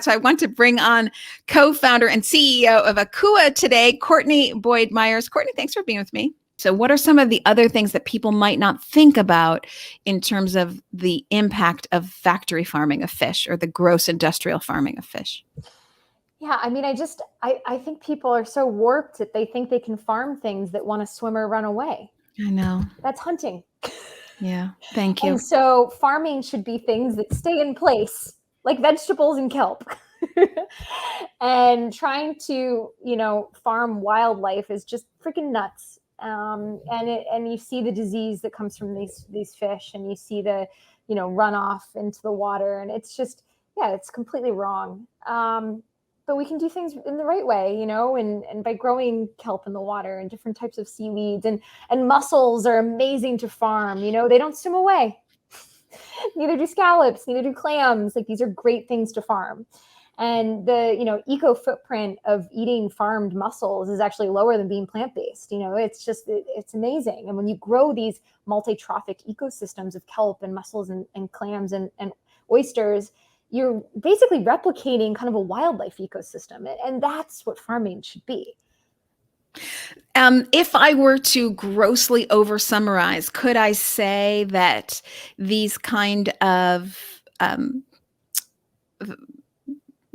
So I want to bring on co-founder and CEO of Akua today, Courtney Boyd Myers. Courtney, thanks for being with me. So what are some of the other things that people might not think about in terms of the impact of factory farming of fish or the gross industrial farming of fish? Yeah, I mean, I think people are so warped that they think they can farm things that want to swim or run away. I know. That's hunting. Yeah, thank you. And so farming should be things that stay in place, like vegetables and kelp. And trying to, farm wildlife is just freaking nuts. And you see the disease that comes from these fish, and you see the, runoff into the water, and it's just, it's completely wrong. But we can do things in the right way, and by growing kelp in the water and different types of seaweeds, and mussels are amazing to farm. They don't swim away. Neither do scallops, neither do clams. Like, these are great things to farm. And the, eco footprint of eating farmed mussels is actually lower than being plant-based. It's amazing. And when you grow these multi-tropic ecosystems of kelp and mussels and clams and oysters, you're basically replicating kind of a wildlife ecosystem. And that's what farming should be. If I were to grossly oversummarize, could I say that these kind of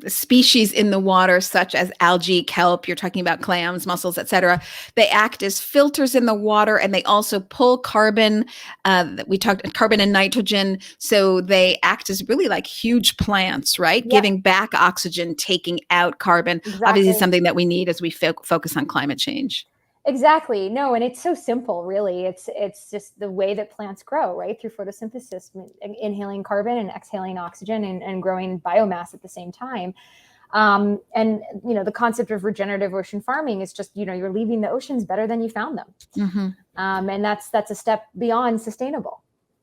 species in the water, such as algae, kelp, you're talking about clams, mussels, et cetera, they act as filters in the water, and they also pull carbon. We talked carbon and nitrogen. So they act as really like huge plants, right? Yep. Giving back oxygen, taking out carbon. Exactly. Obviously something that we need as we focus on climate change. Exactly. No, and it's so simple, really. It's just the way that plants grow, right? Through photosynthesis, inhaling carbon and exhaling oxygen, and growing biomass at the same time. And, the concept of regenerative ocean farming is just, you're leaving the oceans better than you found them. Mm-hmm. And that's a step beyond sustainable.